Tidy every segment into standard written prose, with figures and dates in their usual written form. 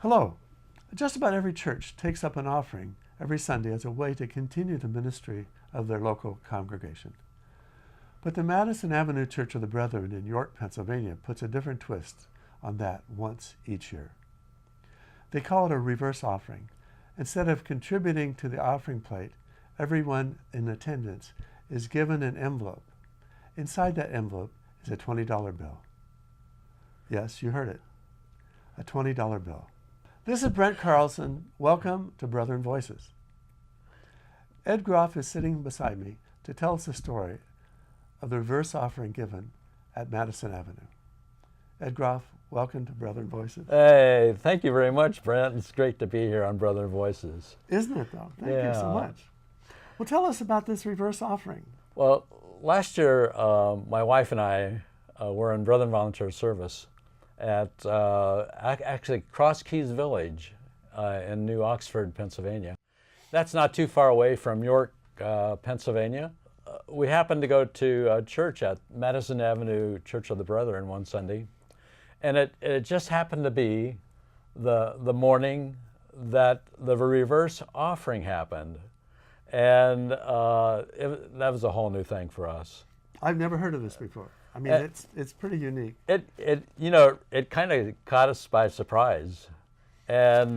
Hello. Just about every church takes up an offering every Sunday as a way to continue the ministry of their local congregation. But the Madison Avenue Church of the Brethren in York, Pennsylvania puts a different twist on that once each year. They call it a reverse offering. Instead of contributing to the offering plate, everyone in attendance is given an envelope. Inside that envelope is a $20 bill. Yes, you heard it. A $20 bill. This is Brent Carlson. Welcome to Brethren Voices. Ed Groff is sitting beside me to tell us the story of the reverse offering given at Madison Avenue. Ed Groff, welcome to Brethren Voices. Hey, thank you very much, Brent. It's great to be here on Brethren Voices. Isn't it, though? Thank you so much. Well, tell us about this reverse offering. Well, last year, my wife and I were in Brethren Volunteer Service at actually Cross Keys Village in New Oxford, Pennsylvania. That's not too far away from York, Pennsylvania. We happened to go to a church at Madison Avenue Church of the Brethren one Sunday, and it just happened to be the morning that the reverse offering happened, and that was a whole new thing for us. I've never heard of this before. I mean, it's pretty unique. It kind of caught us by surprise, and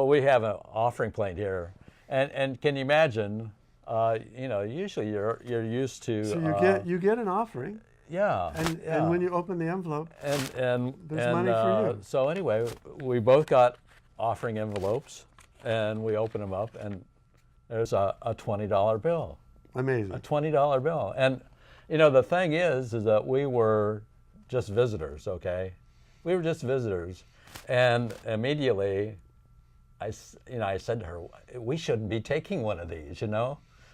we have an offering plate here, and can you imagine? Usually you're used to. So you get an offering. Yeah. And when you open the envelope, and there's money for you. So anyway, we both got offering envelopes, and we open them up, and there's a $20 bill. Amazing. A $20 bill, and the thing is that we were just visitors. Okay, we were just visitors, and immediately, I said to her, we shouldn't be taking one of these.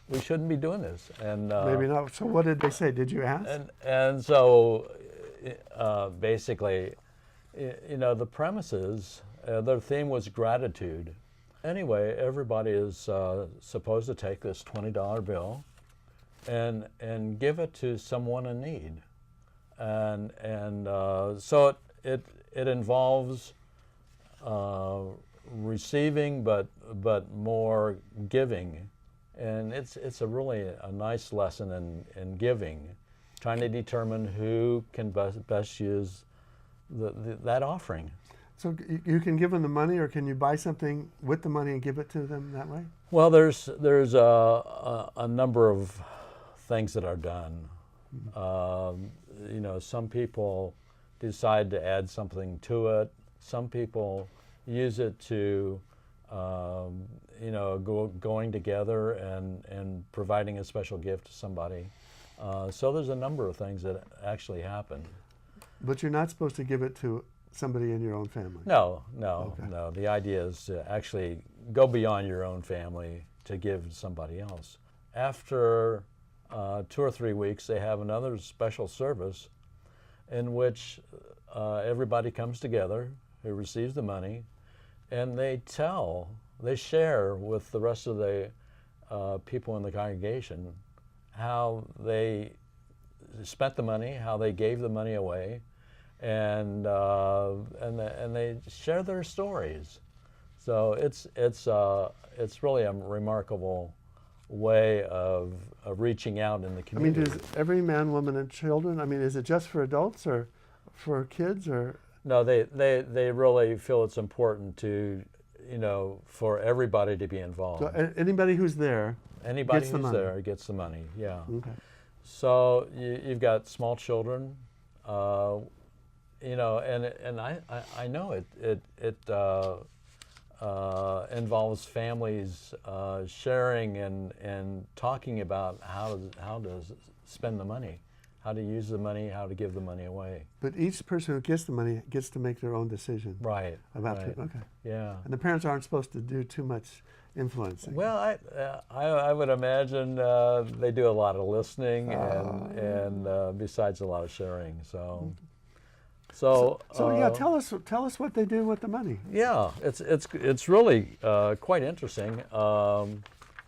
We shouldn't be doing this. And maybe not. So what did they say? Did you ask? And so basically, the premises, their theme was gratitude. Anyway, everybody is supposed to take this $20 bill and give it to someone in need. And so it involves receiving, but more giving. And it's a really nice lesson in giving, trying to determine who can best use that offering. So you can give them the money, or can you buy something with the money and give it to them that way? Well, there's a number of things that are done. Some people decide to add something to it. Some people use it to going together and providing a special gift to somebody. So there's a number of things that actually happen. But you're not supposed to give it to somebody in your own family? No. Okay. The idea is to actually go beyond your own family to give to somebody else. After 2 or 3 weeks, they have another special service in which everybody comes together who receives the money, and they share with the rest of the people in the congregation how they spent the money, how they gave the money away, and they share their stories. So it's really a remarkable way of reaching out in the community. I mean, does every man, woman, and children? I mean, is it just for adults or for kids or? No, they really feel it's important to, for everybody to be involved. So anybody who's there gets the money. Gets the money, yeah. Okay. So you've got small children, and I know it involves families sharing and talking about how to spend the money, how to use the money, how to give the money away. But each person who gets the money gets to make their own decision. Right. About right. it. Okay. Yeah. And the parents aren't supposed to do too much influencing. Well, I would imagine they do a lot of listening and besides a lot of sharing. So tell us what they do with the money. Yeah, it's really quite interesting,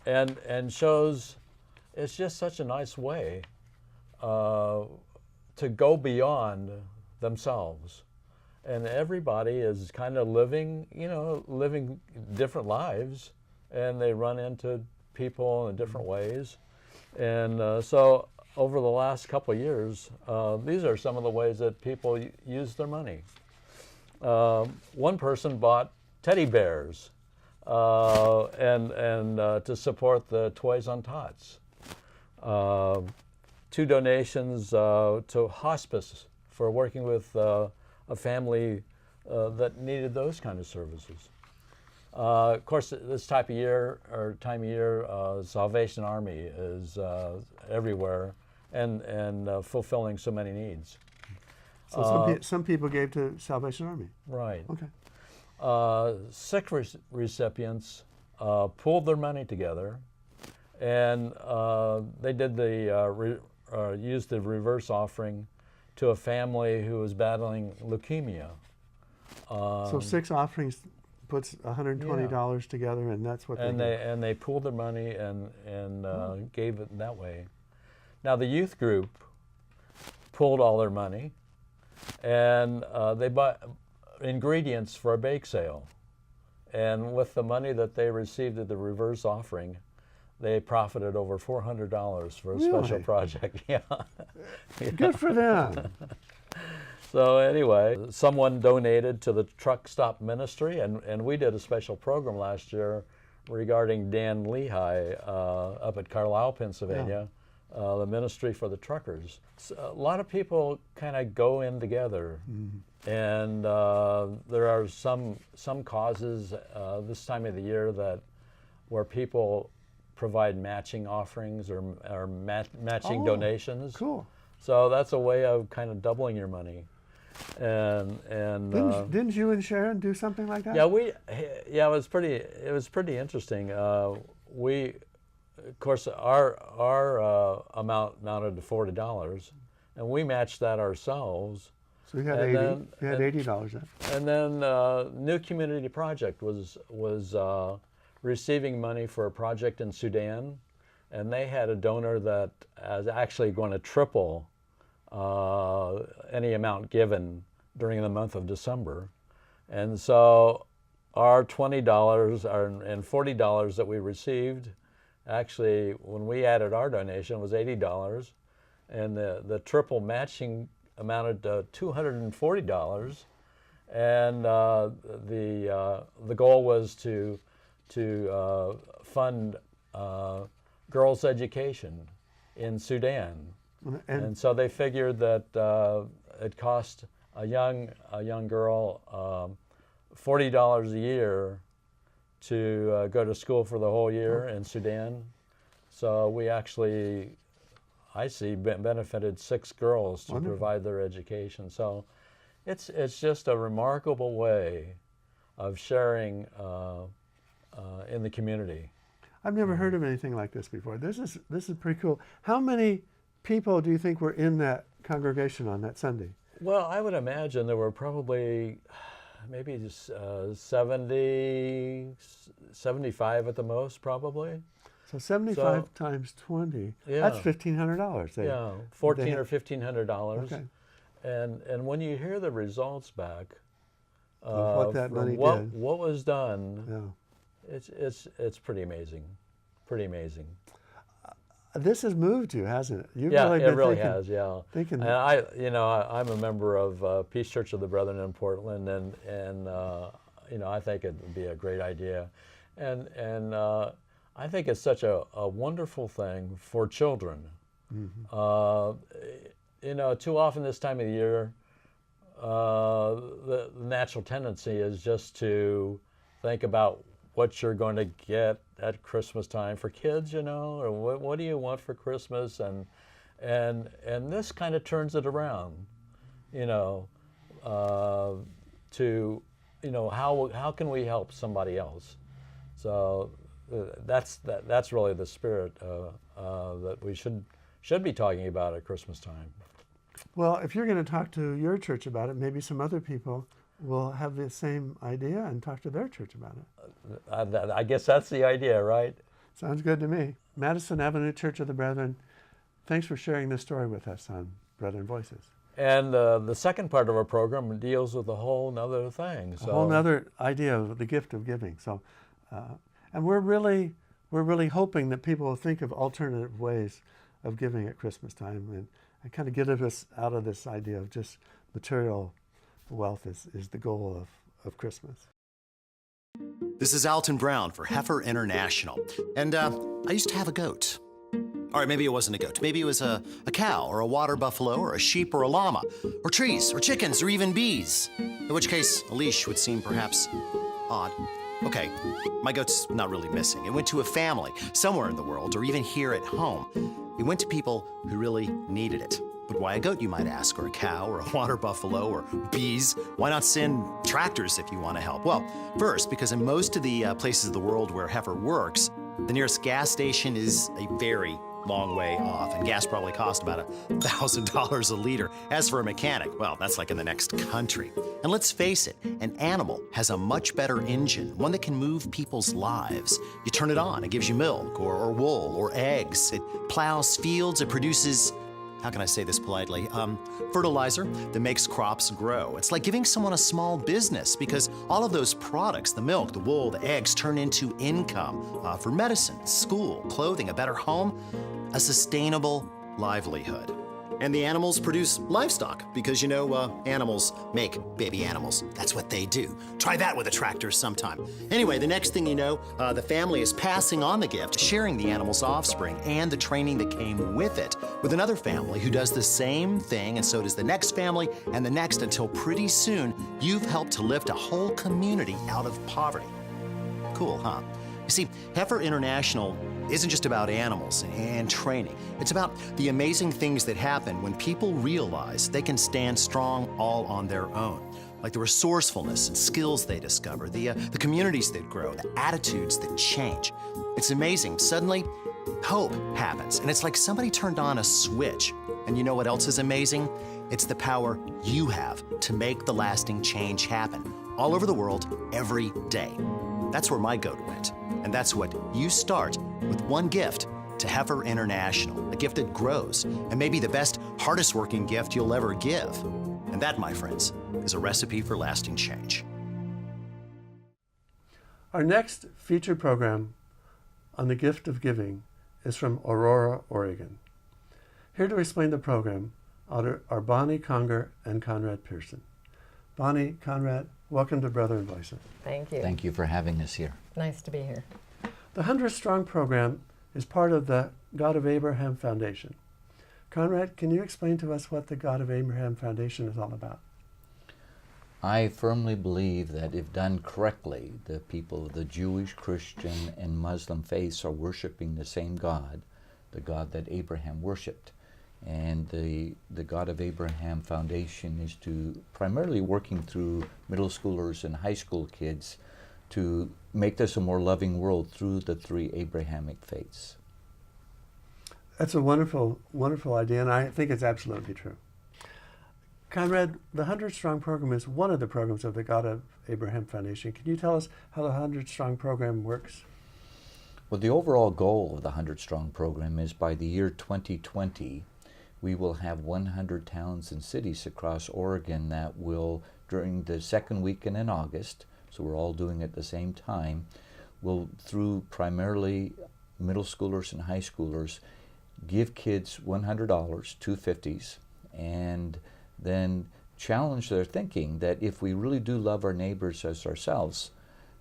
and shows it's just such a nice way to go beyond themselves and everybody is kind of living different lives, and they run into people in different ways. And so over the last couple of years, these are some of the ways that people use their money. One person bought teddy bears and to support the Toys on Tots. 2 donations to hospice for working with a family that needed those kind of services. Of course, this time of year, Salvation Army is everywhere and fulfilling so many needs. So some people gave to Salvation Army. Right. Okay. Sick recipients pooled their money together, and they did used the reverse offering to a family who was battling leukemia. So 6 offerings puts $120 together, and that's what they pooled their money and gave it that way. Now the youth group pooled all their money, and they bought ingredients for a bake sale. And with the money that they received at the reverse offering, they profited over $400 for a special project. Yeah. Good for them. So anyway, someone donated to the truck stop ministry, and we did a special program last year regarding Dan Lehigh up at Carlisle, Pennsylvania, the ministry for the truckers. So a lot of people kind of go in together, and there are some causes this time of the year where people provide matching offerings or matching donations. Cool. So that's a way of kind of doubling your money. And didn't you and Sharon do something like that? Yeah, it was pretty interesting. We, of course, our amount amounted to $40, and we matched that ourselves. So you had $80 then. And then New Community Project was receiving money for a project in Sudan, and they had a donor that is actually going to triple any amount given during the month of December. And so our $20 and $40 that we received, actually when we added our donation, was $80, and the triple matching amounted to $240. And the goal was to fund girls' education in Sudan. And so they figured that it cost a young girl $40 a year to go to school for the whole year in Sudan. So we actually, I see, benefited 6 girls to provide their education. So it's just a remarkable way of sharing in the community. I've never heard of anything like this before. This is pretty cool. How many people do you think were in that congregation on that Sunday? Well, I would imagine there were probably maybe 70, 75 at the most, probably. So 75 times 20, that's $1,500. Yeah, $1,400 or $1,500. Okay. And when you hear the results back, what that money did, what was done, it's pretty amazing, pretty amazing. This has moved you, hasn't it? You've it really really has. Yeah. Thinking. And I'm a member of Peace Church of the Brethren in Portland, and I think it would be a great idea, and I think it's such a wonderful thing for children. Mm-hmm. Too often this time of the year, the natural tendency is just to think about what you're going to get at Christmas time for kids, or what do you want for Christmas, and this kind of turns it around, to how can we help somebody else? So that's really the spirit that we should be talking about at Christmas time. Well, if you're going to talk to your church about it, maybe some other people will have the same idea and talk to their church about it. I guess that's the idea, right? Sounds good to me. Madison Avenue Church of the Brethren, thanks for sharing this story with us on Brethren Voices. And the second part of our program deals with a whole nother thing. A whole nother idea of the gift of giving. So, and we're really hoping that people will think of alternative ways of giving at Christmas time and kind of get us out of this idea of just material wealth is the goal of Christmas. This is Alton Brown for Heifer International. And I used to have a goat. All right, maybe it wasn't a goat. Maybe it was a cow or a water buffalo or a sheep or a llama or trees or chickens or even bees. In which case, a leash would seem perhaps odd. Okay, my goat's not really missing. It went to a family somewhere in the world or even here at home. It went to people who really needed it. But why a goat, you might ask, or a cow, or a water buffalo, or bees? Why not send tractors if you want to help? Well, first, because in most of the places of the world where heifer works, the nearest gas station is a very long way off, and gas probably costs about $1,000 a liter. As for a mechanic, well, that's like in the next country. And let's face it, an animal has a much better engine, one that can move people's lives. You turn it on, it gives you milk, or wool, or eggs. It plows fields, it produces, how can I say this politely, fertilizer that makes crops grow. It's like giving someone a small business because all of those products, the milk, the wool, the eggs, turn into income for medicine, school, clothing, a better home, a sustainable livelihood. And the animals produce livestock because, you know, animals make baby animals. That's what they do. Try that with a tractor sometime. Anyway, the next thing you know, the family is passing on the gift, sharing the animal's offspring and the training that came with it with another family who does the same thing, and so does the next family and the next, until pretty soon you've helped to lift a whole community out of poverty. Cool, huh? You see, Heifer International isn't just about animals and training. It's about the amazing things that happen when people realize they can stand strong all on their own. Like the resourcefulness and skills they discover, the communities that grow, the attitudes that change. It's amazing. Suddenly, hope happens, and it's like somebody turned on a switch. And you know what else is amazing? It's the power you have to make the lasting change happen all over the world every day. That's where my goat went. And that's what you start with one gift to Heifer International, a gift that grows, and maybe the best, hardest working gift you'll ever give. And that, my friends, is a recipe for lasting change. Our next featured program on the gift of giving is from Aurora, Oregon. Here to explain the program are Bonnie Conger and Conrad Pearson. Bonnie, Conrad, welcome to Brother and Voices. Thank you. Thank you for having us here. Nice to be here. The 100 Strong program is part of the God of Abraham Foundation. Conrad, can you explain to us what the God of Abraham Foundation is all about? I firmly believe that if done correctly, the people of the Jewish, Christian, and Muslim faiths are worshiping the same God, the God that Abraham worshipped. And the God of Abraham Foundation is to primarily working through middle schoolers and high school kids to make this a more loving world through the three Abrahamic faiths. That's a wonderful, wonderful idea, and I think it's absolutely true. Conrad, the 100 Strong program is one of the programs of the God of Abraham Foundation. Can you tell us how the 100 Strong program works? Well, the overall goal of the 100 Strong program is by the year 2020, we will have 100 towns and cities across Oregon that will, during the second weekend in August, so we're all doing it at the same time, will, through primarily middle schoolers and high schoolers, give kids $100, $250s, and then challenge their thinking that if we really do love our neighbors as ourselves,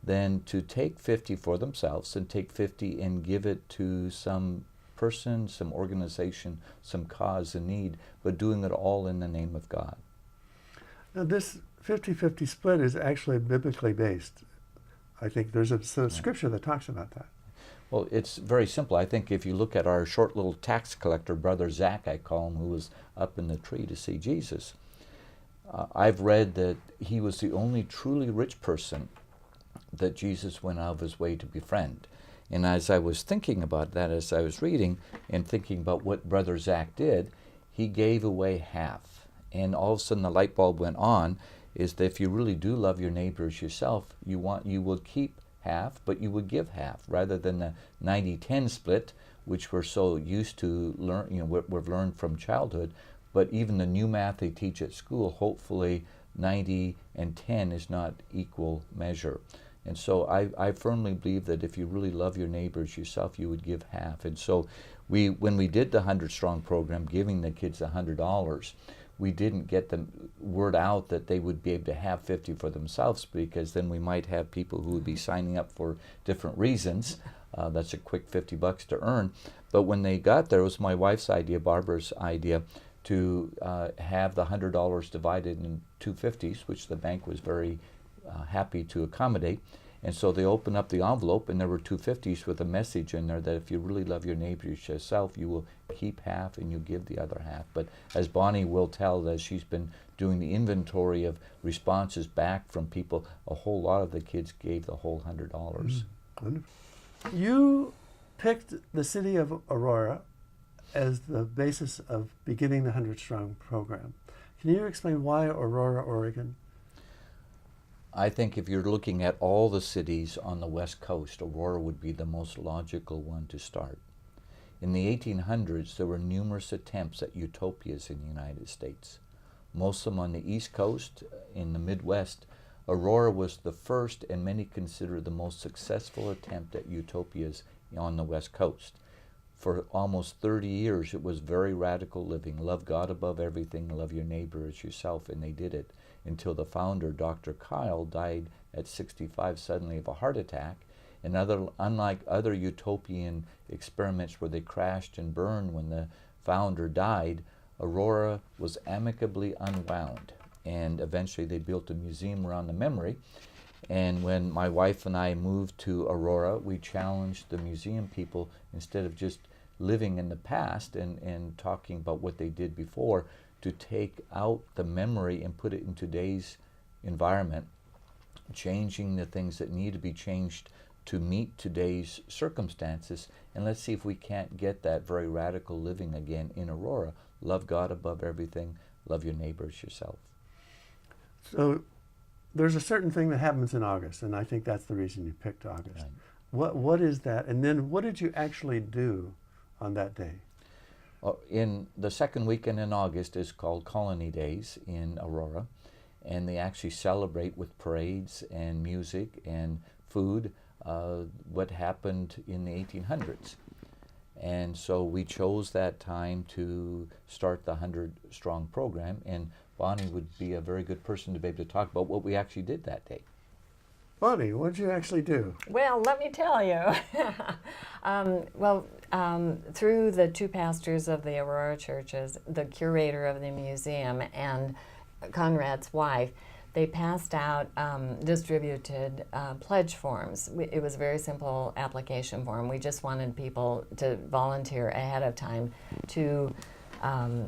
then to take 50 for themselves and take 50 and give it to some person, some organization, some cause in need, but doing it all in the name of God. Now this 50-50 split is actually biblically based. I think there's a scripture that talks about that. Well, it's very simple. I think if you look at our short little tax collector, Brother Zach, I call him, who was up in the tree to see Jesus, I've read that he was the only truly rich person that Jesus went out of his way to befriend. And as I was thinking about that, as I was reading and thinking about what Brother Zach did, he gave away half. And all of a sudden the light bulb went on, is that if you really do love your neighbors yourself, you will keep half, but you would give half, rather than the 90-10 split, which we're so used to learn, we've learned from childhood. but even the new math they teach at school, hopefully 90 and 10 is not equal measure. And so I firmly believe that if you really love your neighbors yourself, you would give half. And so when we did the 100 Strong program, giving the kids $100, we didn't get the word out that they would be able to have 50 for themselves, because then we might have people who would be signing up for different reasons. That's a quick $50 to earn. But when they got there, it was my wife's idea, Barbara's idea, to have the $100 divided in two 50s, which the bank was very happy to accommodate. And so they opened up the envelope, and there were two 50s with a message in there that if you really love your neighbor yourself, you will keep half and you give the other half. But as Bonnie will tell, as she's been doing the inventory of responses back from people, a whole lot of the kids gave the whole $100. Wonderful. You picked the city of Aurora as the basis of beginning the 100 Strong program. Can you explain why Aurora, Oregon? I think if you're looking at all the cities on the West Coast, Aurora would be the most logical one to start. In the 1800s, there were numerous attempts at utopias in the United States. Most of them on the East Coast, in the Midwest. Aurora was the first, and many consider the most successful attempt at utopias on the West Coast. For almost 30 years, it was very radical living. Love God above everything, love your neighbor as yourself, and they did it until the founder, Dr. Kyle, died at 65 suddenly of a heart attack. And unlike other utopian experiments where they crashed and burned when the founder died, Aurora was amicably unwound. And eventually they built a museum around the memory. And when my wife and I moved to Aurora, we challenged the museum people, instead of just living in the past and talking about what they did before, to take out the memory and put it in today's environment, changing the things that need to be changed to meet today's circumstances. And let's see if we can't get that very radical living again in Aurora. Love God above everything, love your neighbors yourself. So there's a certain thing that happens in August, and I think that's the reason you picked August. Right. What is that? And then what did you actually do on that day? In the second weekend in August is called Colony Days in Aurora, and they actually celebrate with parades and music and food what happened in the 1800s. And so we chose that time to start the 100 Strong program, and Bonnie would be a very good person to be able to talk about what we actually did that day. Bonnie, what did you actually do? Well, let me tell you. Through the two pastors of the Aurora churches, the curator of the museum, and Conrad's wife, they passed out, distributed pledge forms. It was a very simple application form. We just wanted people to volunteer ahead of time to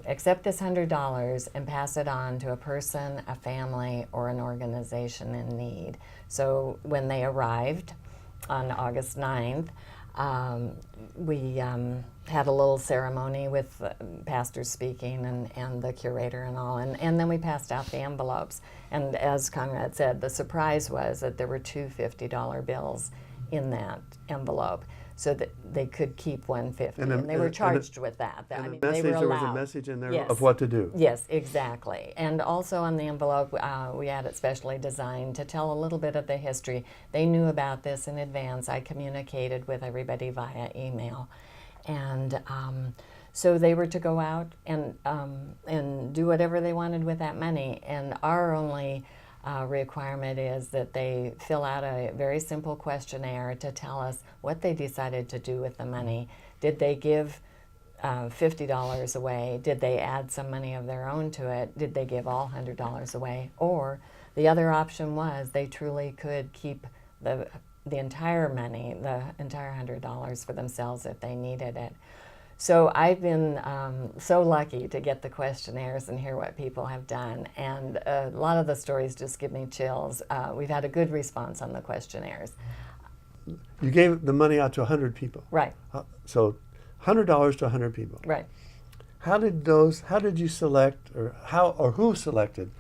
accept this $100 and pass it on to a person, a family, or an organization in need. So when they arrived on August 9th, we had a little ceremony with pastors speaking and the curator and all, and then we passed out the envelopes. And as Conrad said, the surprise was that there were two $50 bills in that envelope, so that they could keep $150, and they were charged with that. And I mean, message, they were allowed. there was a message in there Yes. of what to do. Yes, exactly. And also on the envelope, we had it specially designed to tell a little bit of the history. They knew about this in advance. I communicated with everybody via email. And so they were to go out and do whatever they wanted with that money. And our only requirement is that they fill out a very simple questionnaire to tell us what they decided to do with the money. Did they give $50 away? Did they add some money of their own to it? Did they give all $100 away? Or the other option was they truly could keep the entire money, the entire $100 for themselves if they needed it. So I've been so lucky to get the questionnaires and hear what people have done, and a lot of the stories just give me chills. We've had a good response on the questionnaires. You gave the money out to 100 people. Right. So $100 to 100 people. Right. How did you select, or who selected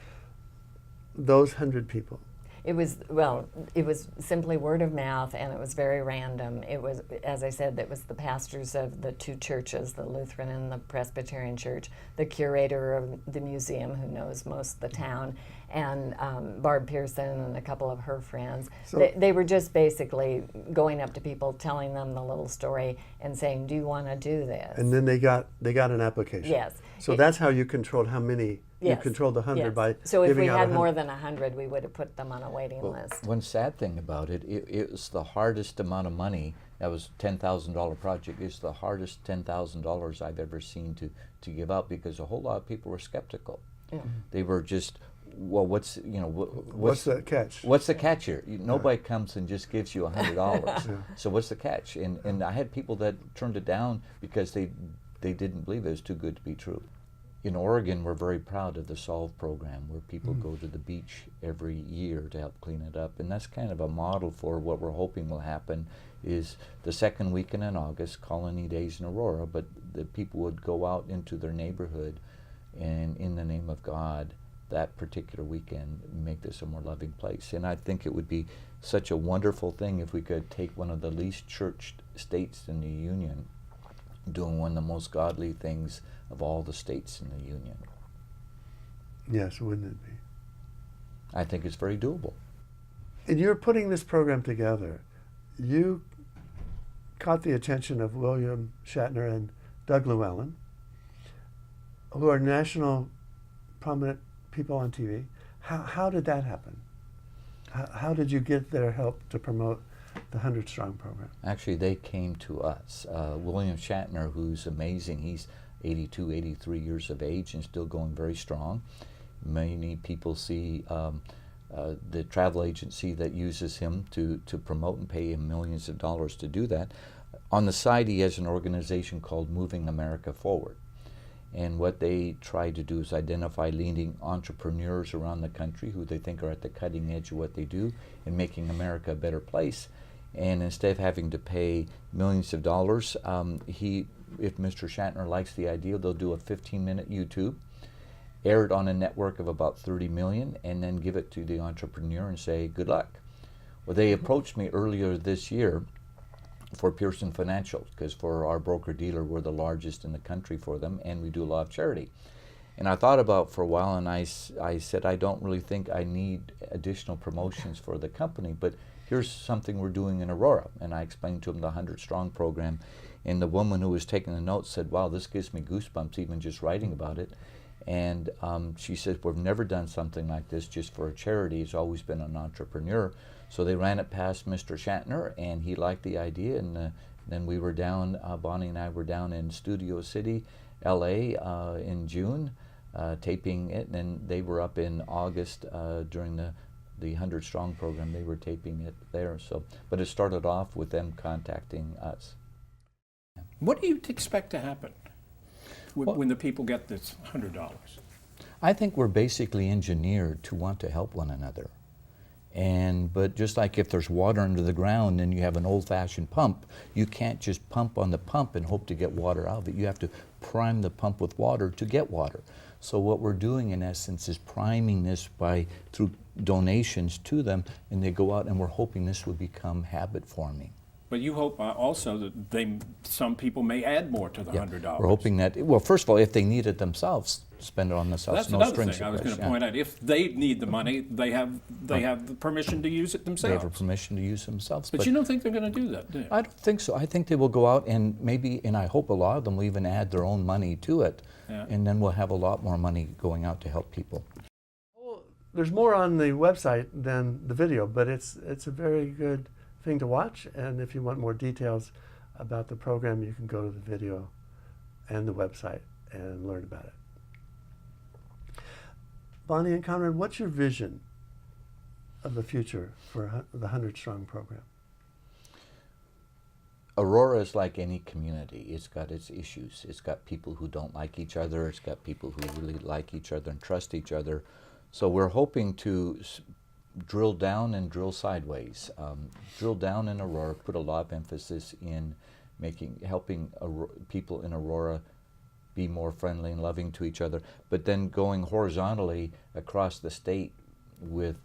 those 100 people? It was simply word of mouth, and it was very random. It was, as I said, it was the pastors of the two churches, the Lutheran and the Presbyterian church, the curator of the museum, who knows most of the town, and Barb Pearson and a couple of her friends. So They were just basically going up to people, telling them the little story, and saying, "Do you want to do this?" and then they got an application. Yes. So that's how you controlled how many. Yes. You controlled the 100 Yes. by So if giving we out had 100. more than 100, we would have put them on a waiting list. One sad thing about it, it was the hardest amount of money. That was $10,000 project. It's the hardest $10,000 I've ever seen to give out, because a whole lot of people were skeptical. Yeah. They were just, well, what's the catch? What's the catch here? Nobody comes and just gives you $100. So what's the catch? And I had people that turned it down because they didn't believe it was too good to be true. In Oregon, we're very proud of the Solve program, where people go to the beach every year to help clean it up. And that's kind of a model for what we're hoping will happen is the second weekend in August, Colony Days in Aurora, but the people would go out into their neighborhood and in the name of God, that particular weekend, make this a more loving place. And I think it would be such a wonderful thing if we could take one of the least churched states in the Union doing one of the most godly things of all the states in the Union. Yes, wouldn't it be? I think it's very doable. And you're putting this program together. You caught the attention of William Shatner and Doug Llewellyn, who are national prominent people on TV. How did that happen? How did you get their help to promote the 100 Strong program? Actually, they came to us. William Shatner, who's amazing, he's 82, 83 years of age and still going very strong. Many people see the travel agency that uses him to promote and pay him millions of dollars to do that. On the side, he has an organization called Moving America Forward. And what they try to do is identify leading entrepreneurs around the country who they think are at the cutting edge of what they do and making America a better place. And instead of having to pay millions of dollars, if Mr. Shatner likes the idea, they'll do a 15-minute YouTube, air it on a network of about 30 million, and then give it to the entrepreneur and say, good luck. Well, they approached me earlier this year for Pearson Financial, because for our broker-dealer, we're the largest in the country for them, and we do a lot of charity. And I thought about for a while, and I said, I don't really think I need additional promotions for the company, but here's something we're doing in Aurora. And I explained to them the 100 Strong program, and the woman who was taking the notes said, wow, this gives me goosebumps even just writing about it. And she said, we've never done something like this just for a charity. He's always been an entrepreneur. So they ran it past Mr. Shatner, and he liked the idea. And then we were down, Bonnie and I were down in Studio City, LA in June, taping it. And then they were up in August during the 100 Strong program. They were taping it there. So, but it started off with them contacting us. What do you expect to happen when the people get this $100? I think we're basically engineered to want to help one another. But just like if there's water under the ground and you have an old-fashioned pump, you can't just pump on the pump and hope to get water out of it. You have to prime the pump with water to get water. So what we're doing in essence is priming this through donations to them, and they go out, and we're hoping this will become habit forming. But you hope also that some people may add more to the $100. We're hoping that, well, first of all, if they need it themselves, spend it on themselves. That's no another strings thing I was going to attached, point out. If they need the money, they have the permission to use it They themselves. have permission to use themselves. But you don't think they're going to do that, do you? I don't think so. I think they will go out and maybe, and I hope a lot of them will even add their own money to it. Yeah. And then we'll have a lot more money going out to help people. Well, there's more on the website than the video, but it's a very good thing to watch. And if you want more details about the program, you can go to the video and the website and learn about it. Bonnie and Conrad, what's your vision of the future for the 100 Strong program? Aurora is like any community. It's got its issues. It's got people who don't like each other. It's got people who really like each other and trust each other. So we're hoping to drill down and drill sideways. Drill down in Aurora, put a lot of emphasis in helping people in Aurora be more friendly and loving to each other, but then going horizontally across the state with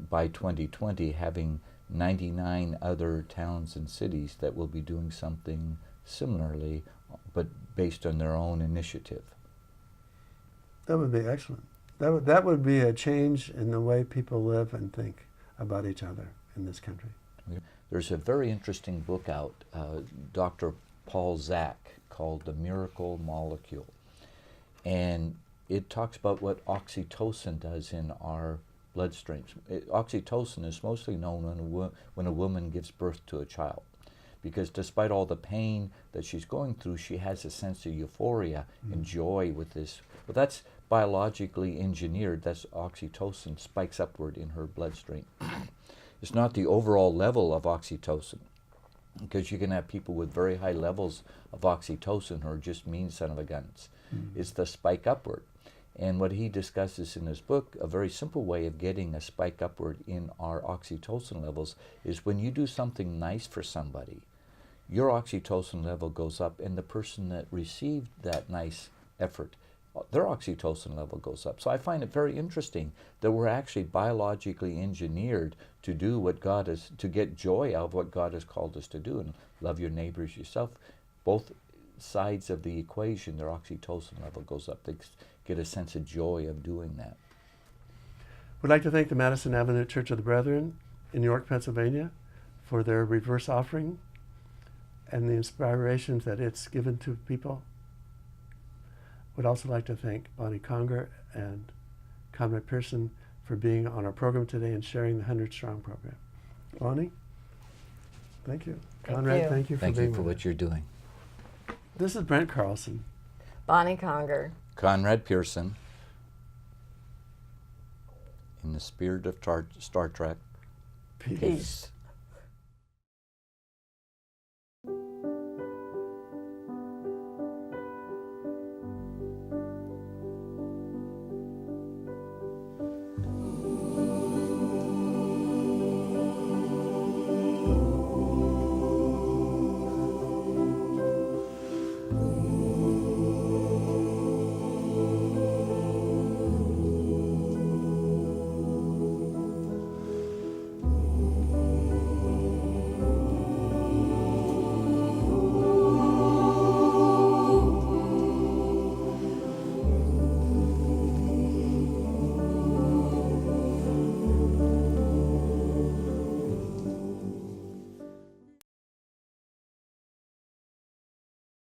by 2020 having 99 other towns and cities that will be doing something similarly, but based on their own initiative. That would be excellent. That would be a change in the way people live and think about each other in this country. There's a very interesting book out, Dr. Paul Zak, called The Miracle Molecule. And it talks about what oxytocin does in our bloodstreams. Oxytocin is mostly known when a woman gives birth to a child, because despite all the pain that she's going through, she has a sense of euphoria and joy with this. But that's biologically engineered. That's oxytocin spikes upward in her bloodstream. It's not the overall level of oxytocin, because you can have people with very high levels of oxytocin who are just mean son of a guns. It's the spike upward. And what he discusses in his book, a very simple way of getting a spike upward in our oxytocin levels is when you do something nice for somebody, your oxytocin level goes up, and the person that received that nice effort, their oxytocin level goes up. So I find it very interesting that we're actually biologically engineered to do what God has, to get joy out of what God has called us to do, and love your neighbors yourself. Both sides of the equation, their oxytocin level goes up. They get a sense of joy of doing that. We'd like to thank the Madison Avenue Church of the Brethren in York, Pennsylvania, for their reverse offering and the inspirations that it's given to people. We'd also like to thank Bonnie Conger and Conrad Pearson for being on our program today and sharing the 100 Strong program. Bonnie, thank you. Conrad, thank you for being Thank you for with what us. you're doing. This is Brent Carlson. Bonnie Conger. Conrad Pearson, in the spirit of Star Trek, Peace. Peace.